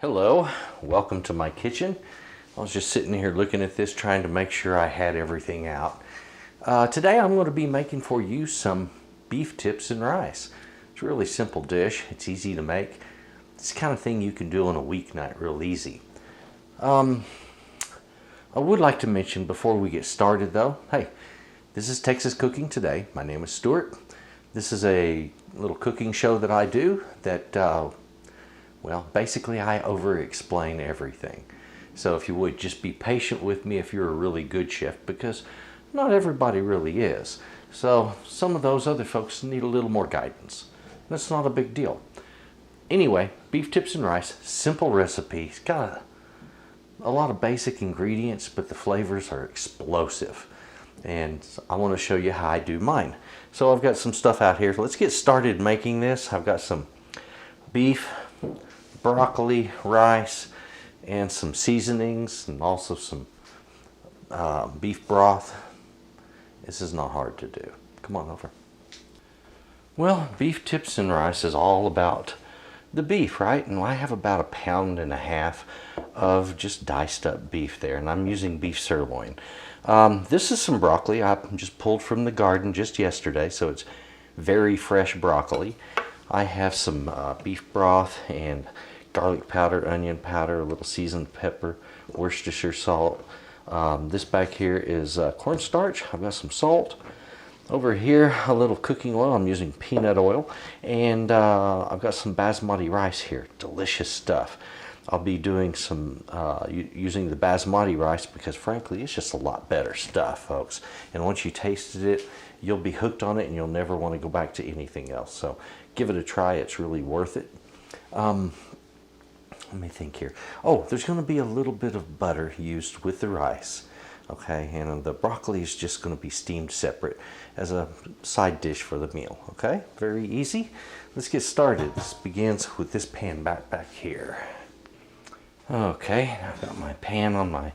Hello, welcome to my kitchen. I was just sitting here looking at this trying to make sure I had everything out. Today I'm going to be making for you some beef tips and rice. It's a really simple dish. It's easy to make. It's the kind of thing you can do on a weeknight real easy. I would like to mention before we get started though, hey, this is Texas Cooking Today. My name is Stuart. This is a little cooking show that I do that well, basically I over-explain everything. So if you would, just be patient with me if you're a really good chef, because not everybody really is. So some of those other folks need a little more guidance. That's not a big deal. Anyway, beef tips and rice, simple recipe. It's got a lot of basic ingredients, but the flavors are explosive. And I want to show you how I do mine. So I've got some stuff out here. Let's get started making this. I've got some beef, broccoli, rice, and some seasonings, and also some beef broth. This is not hard to do. Come on over. Well, beef tips and rice is all about the beef, right? And I have about 1.5 pounds of just diced up beef there, and I'm using beef sirloin. This is some broccoli I just pulled from the garden just yesterday, so it's very fresh broccoli. I have some beef broth and garlic powder, onion powder, a little seasoned pepper, Worcestershire salt. This back here is cornstarch. I've got some salt. Over here, a little cooking oil. I'm using peanut oil. And I've got some basmati rice here. Delicious stuff. I'll be doing some using the basmati rice because frankly it's just a lot better stuff, folks. And once you tasted it, you'll be hooked on it and you'll never want to go back to anything else. So give it a try. It's really worth it. Let me think here. Oh, there's going to be a little bit of butter used with the rice. Okay, and the broccoli is just going to be steamed separate as a side dish for the meal. Okay, very easy. Let's get started. This begins with this pan back here. Okay, I've got my pan on my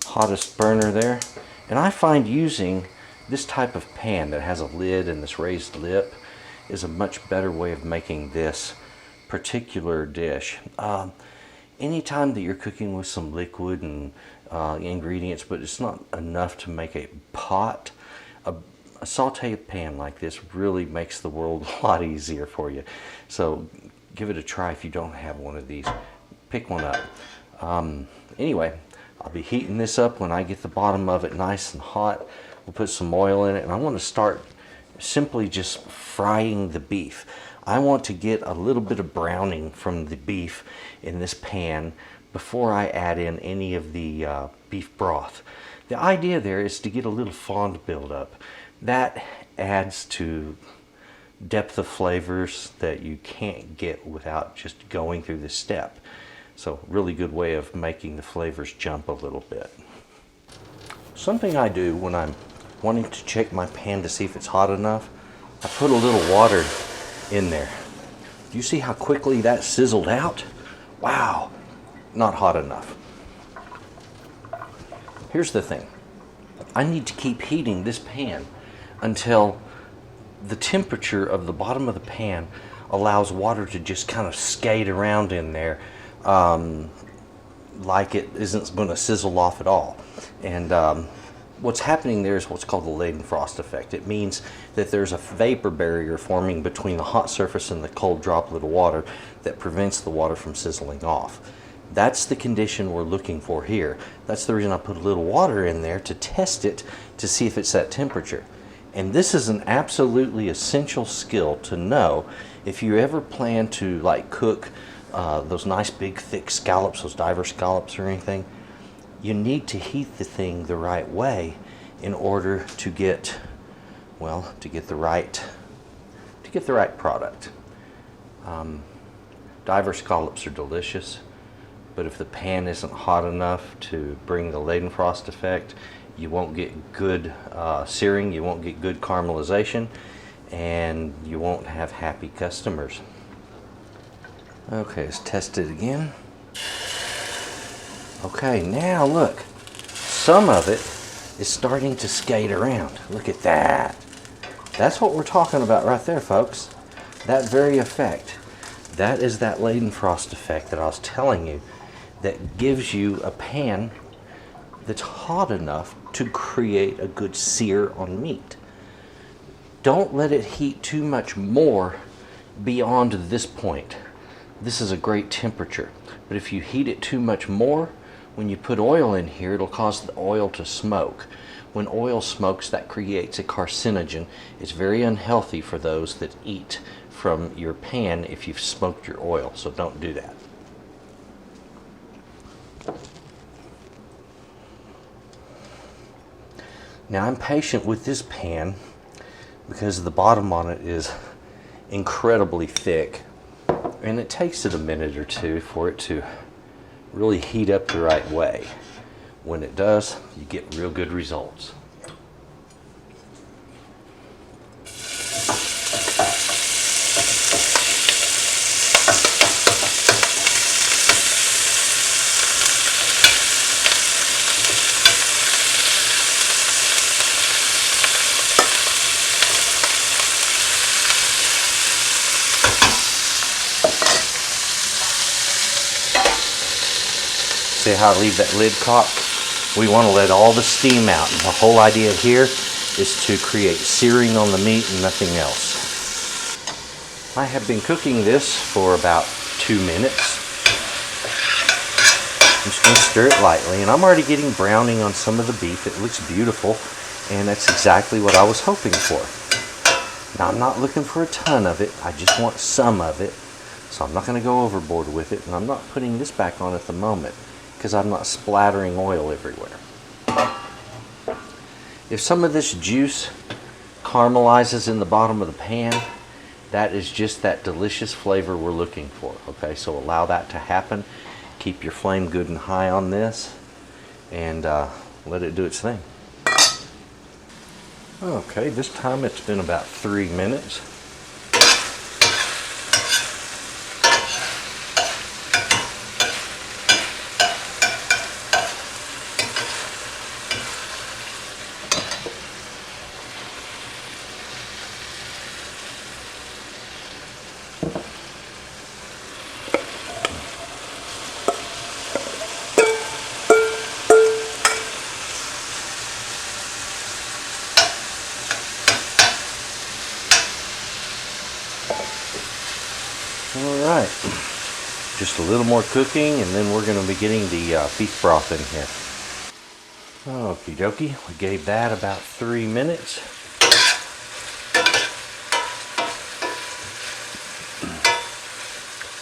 hottest burner there. And I find using this type of pan that has a lid and this raised lip is a much better way of making this particular dish. Anytime that you're cooking with some liquid and ingredients, but it's not enough to make a pot, a saute pan like this really makes the world a lot easier for you. So give it a try if you don't have one of these. Pick one up. Anyway, I'll be heating this up. When I get the bottom of it nice and hot, we'll put some oil in it, and I want to start simply just frying the beef. I want to get a little bit of browning from the beef in this pan before I add in any of the beef broth. The idea there is to get a little fond buildup. That adds to depth of flavors that you can't get without just going through this step. So really good way of making the flavors jump a little bit. Something I do when I'm wanting to check my pan to see if it's hot enough, I put a little water in there. Do you see how quickly that sizzled out? Wow, not hot enough. Here's the thing. I need to keep heating this pan until the temperature of the bottom of the pan allows water to just kind of skate around in there like it isn't going to sizzle off at all. And what's happening there is what's called the Ladle frost effect. It means that there's a vapor barrier forming between the hot surface and the cold droplet of water that prevents the water from sizzling off. That's the condition we're looking for here. That's the reason I put a little water in there to test it to see if it's that temperature. And this is an absolutely essential skill to know if you ever plan to like cook those nice big thick scallops, those diver scallops or anything. You need to heat the thing the right way in order to get, well, to get the right product. Diver scallops are delicious, but if the pan isn't hot enough to bring the Ladle frost effect, you won't get good searing, you won't get good caramelization, and you won't have happy customers. Okay, let's test it again. Okay, now look, some of it is starting to skate around. Look at that. That's what we're talking about right there, folks. That very effect. That is that Leidenfrost effect that I was telling you, that gives you a pan that's hot enough to create a good sear on meat. Don't let it heat too much more beyond this point. This is a great temperature, but if you heat it too much more, when you put oil in here, it'll cause the oil to smoke. When oil smokes, that creates a carcinogen. It's very unhealthy for those that eat from your pan if you've smoked your oil, so don't do that. Now I'm patient with this pan because the bottom on it is incredibly thick, and it takes it a minute or two for it to really heat up the right way. When it does, you get real good results. See how I leave that lid cocked? We want to let all the steam out. And the whole idea here is to create searing on the meat and nothing else. I have been cooking this for about 2 minutes. I'm just going to stir it lightly, and I'm already getting browning on some of the beef. It looks beautiful, and that's exactly what I was hoping for. Now I'm not looking for a ton of it. I just want some of it. So I'm not going to go overboard with it, and I'm not putting this back on at the moment, because I'm not splattering oil everywhere. If some of this juice caramelizes in the bottom of the pan, that is just that delicious flavor we're looking for. Okay, so allow that to happen. Keep your flame good and high on this, and let it do its thing. Okay, this time it's been about 3 minutes. Alright, just a little more cooking, and then we're going to be getting the beef broth in here. Okie dokie, we gave that about 3 minutes.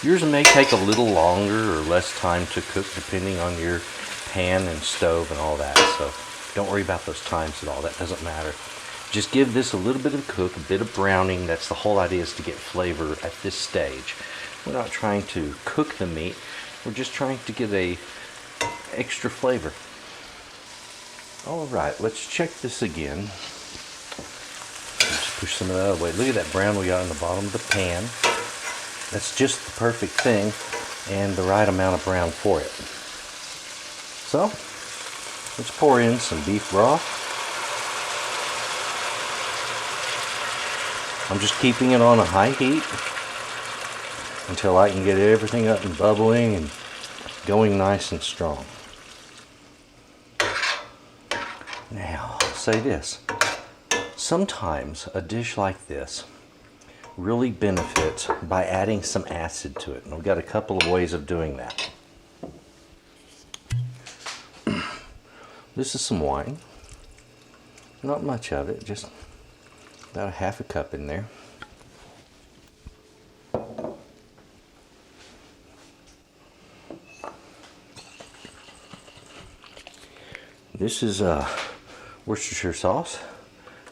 Yours may take a little longer or less time to cook depending on your pan and stove and all that, so don't worry about those times at all. That doesn't matter. Just give this a little bit of cook, a bit of browning. That's the whole idea, is to get flavor at this stage. We're not trying to cook the meat. We're just trying to get a extra flavor. All right, let's check this again. Just push some of that out of the way. Look at that brown we got on the bottom of the pan. That's just the perfect thing and the right amount of brown for it. So, let's pour in some beef broth. I'm just keeping it on a high heat until I can get everything up and bubbling and going nice and strong. Now, I'll say this. Sometimes a dish like this really benefits by adding some acid to it. And we've got a couple of ways of doing that. This is some wine. Not much of it, just about a half a cup in there. This is Worcestershire sauce.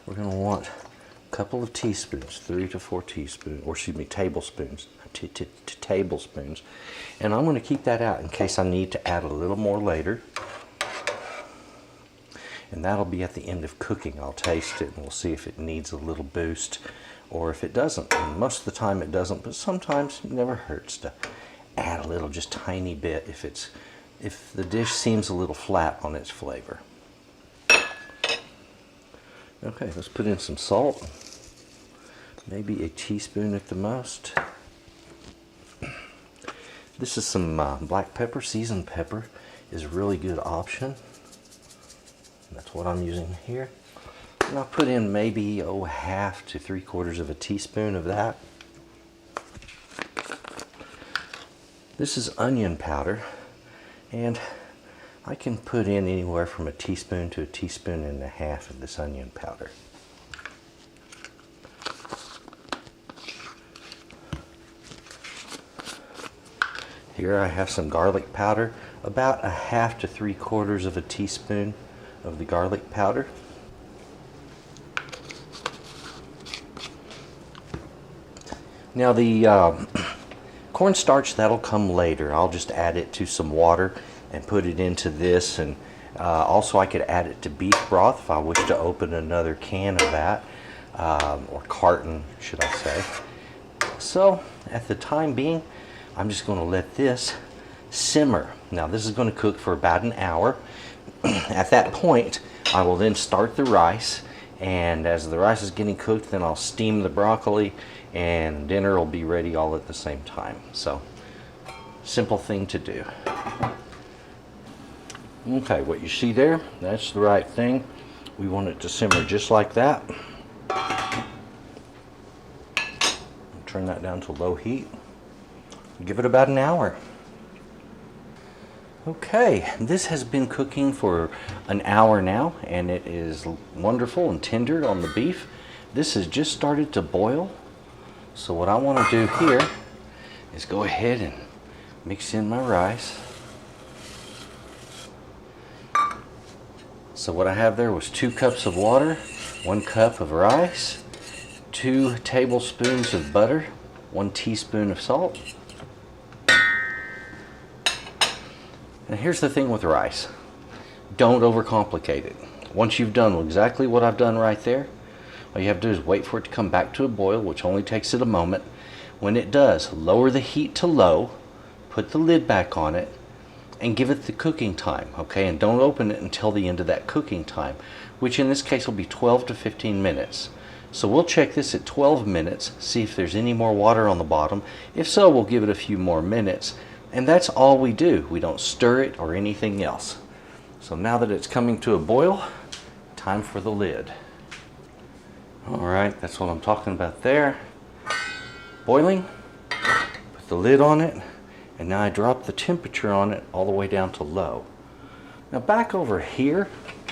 We're going to want a couple of teaspoons, 3 to 4 teaspoons, or excuse me, tablespoons, tablespoons. And I'm going to keep that out in case I need to add a little more later. And that'll be at the end of cooking. I'll taste it and we'll see if it needs a little boost or if it doesn't. And most of the time it doesn't, but sometimes it never hurts to add a little, just tiny bit if the dish seems a little flat on its flavor. Okay, let's put in some salt. Maybe a teaspoon at the most. This is some black pepper. Seasoned pepper is a really good option. That's what I'm using here. And I'll put in maybe 1/2 to 3/4 of a teaspoon of that. This is onion powder, and I can put in anywhere from a teaspoon to 1.5 teaspoons of this onion powder. Here I have some garlic powder, about 1/2 to 3/4 of a teaspoon of the garlic powder. Now the cornstarch, that'll come later. I'll just add it to some water and put it into this, and also I could add it to beef broth if I wish to open another can of that, or carton should I say. So at the time being, I'm just going to let this simmer. Now this is going to cook for about an hour. At that point, I will then start the rice, and as the rice is getting cooked, then I'll steam the broccoli, and dinner will be ready all at the same time. So, simple thing to do. Okay, what you see there, that's the right thing. We want it to simmer just like that. Turn that down to low heat. Give it about an hour. Okay, this has been cooking for an hour now, and it is wonderful and tender on the beef. This has just started to boil. So what I want to do here is go ahead and mix in my rice. So what I have there was 2 cups of water, 1 cup of rice, 2 tablespoons of butter, 1 teaspoon of salt. And here's the thing with rice. Don't overcomplicate it. Once you've done exactly what I've done right there, all you have to do is wait for it to come back to a boil, which only takes it a moment. When it does, lower the heat to low, put the lid back on it, and give it the cooking time, okay? And don't open it until the end of that cooking time, which in this case will be 12 to 15 minutes. So we'll check this at 12 minutes, see if there's any more water on the bottom. If so, we'll give it a few more minutes. And that's all we do. We don't stir it or anything else. So now that it's coming to a boil, time for the lid. Alright, that's what I'm talking about there. Boiling, put the lid on it, and now I drop the temperature on it all the way down to low. Now back over here,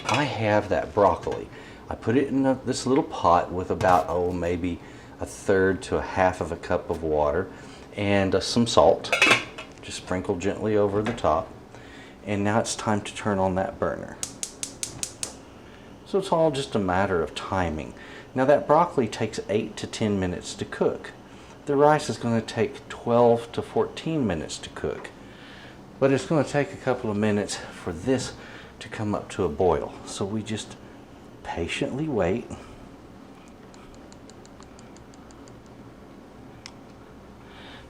I have that broccoli. I put it in this little pot with about, maybe 1/3 to 1/2 of a cup of water and some salt. Just sprinkle gently over the top. And now it's time to turn on that burner. So it's all just a matter of timing. Now that broccoli takes 8 to 10 minutes to cook. The rice is going to take 12 to 14 minutes to cook. But it's going to take a couple of minutes for this to come up to a boil. So we just patiently wait.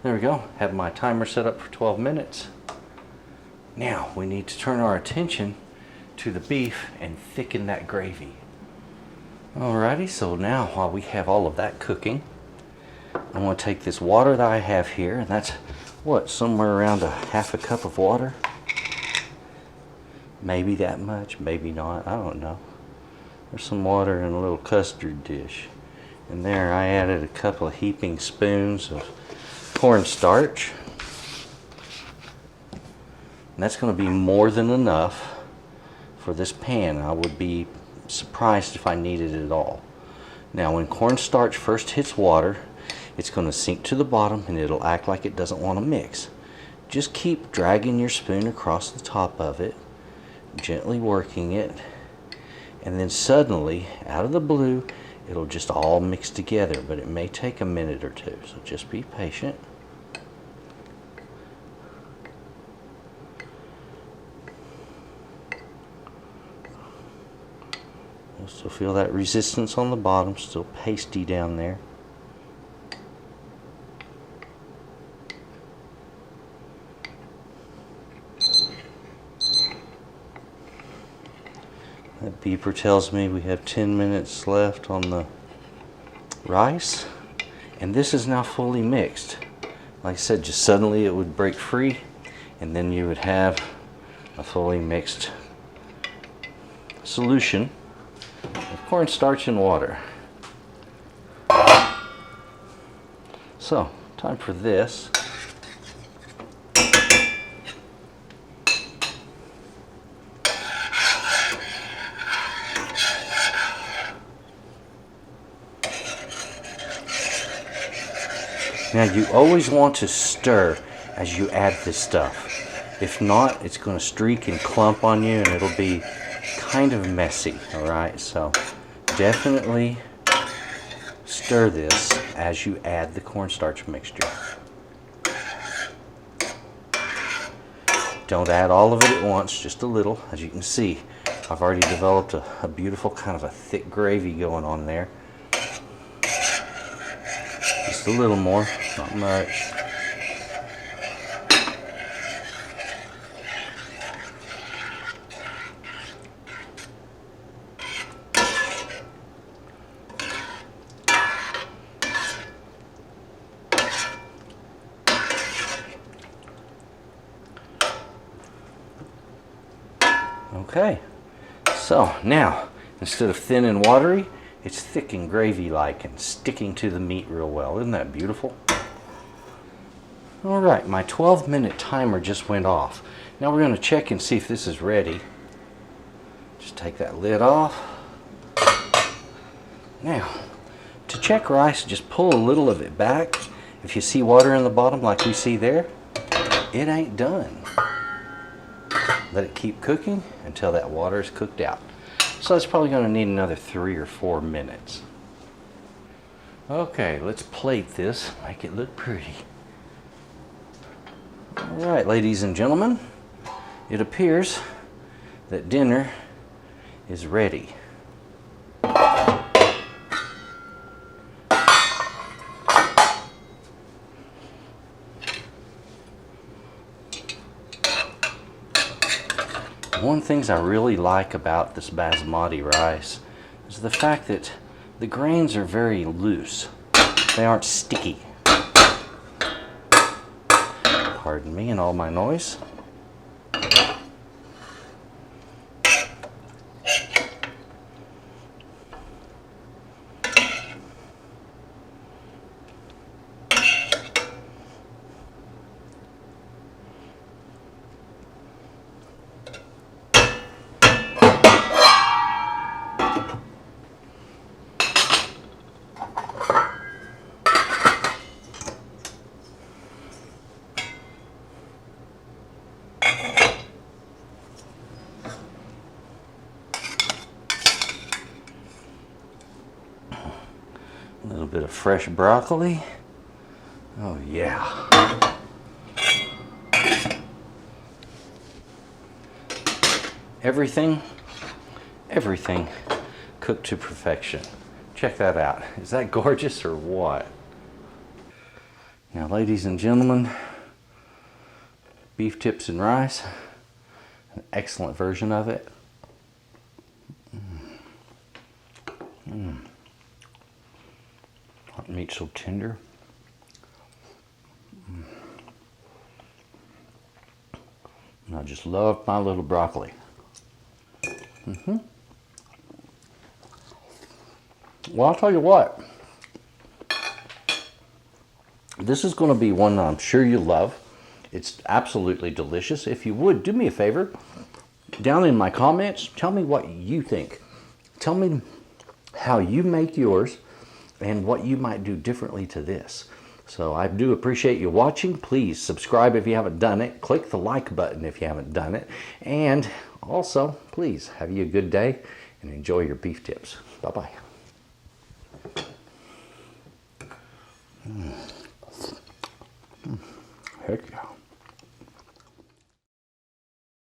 There we go. Have my timer set up for 12 minutes. Now we need to turn our attention to the beef and thicken that gravy. Alrighty, so now while we have all of that cooking, I'm going to take this water that I have here, and that's somewhere around 1/2 cup of water. Maybe that much, maybe not, I don't know. There's some water in a little custard dish. And there I added a couple of heaping spoons of cornstarch. And that's going to be more than enough for this pan. I would be surprised if I needed it all. Now when cornstarch first hits water, it's going to sink to the bottom and it'll act like it doesn't want to mix. Just keep dragging your spoon across the top of it, gently working it, and then suddenly, out of the blue, it'll just all mix together, but it may take a minute or two, so just be patient. You'll still feel that resistance on the bottom, still pasty down there. That beeper tells me we have 10 minutes left on the rice, and this is now fully mixed. like I said, just suddenly it would break free, and then you would have a fully mixed solution of cornstarch and water. So, time for this. Now you always want to stir as you add this stuff. If not, it's going to streak and clump on you and it'll be kind of messy, alright? So definitely stir this as you add the cornstarch mixture. Don't add all of it at once, just a little. As you can see, I've already developed a beautiful kind of a thick gravy going on there. Just a little more, not much. Okay, so now instead of thin and watery, it's thick and gravy-like and sticking to the meat real well. Isn't that beautiful? Alright, my 12-minute timer just went off. Now we're going to check and see if this is ready. Just take that lid off. Now, to check rice, just pull a little of it back. If you see water in the bottom like we see there, it ain't done. Let it keep cooking until that water is cooked out. So it's probably going to need another 3 or 4 minutes. Okay, let's plate this, make it look pretty. Alright, ladies and gentlemen, it appears that dinner is ready. One of the things I really like about this basmati rice is the fact that the grains are very loose. They aren't sticky. Pardon me and all my noise. A little bit of fresh broccoli. Oh yeah. Everything cooked to perfection. Check that out. Is that gorgeous or what? Now, ladies and gentlemen, beef tips and rice, an excellent version of it. Hot meat so tender. And I just love my little broccoli. Well, I'll tell you what. This is going to be one I'm sure you love. It's absolutely delicious. If you would, do me a favor. Down in my comments, tell me what you think. Tell me how you make yours and what you might do differently to this. So I do appreciate you watching. Please subscribe if you haven't done it. Click the like button if you haven't done it. And also, please have you a good day and enjoy your beef tips. Bye-bye. Heck yeah.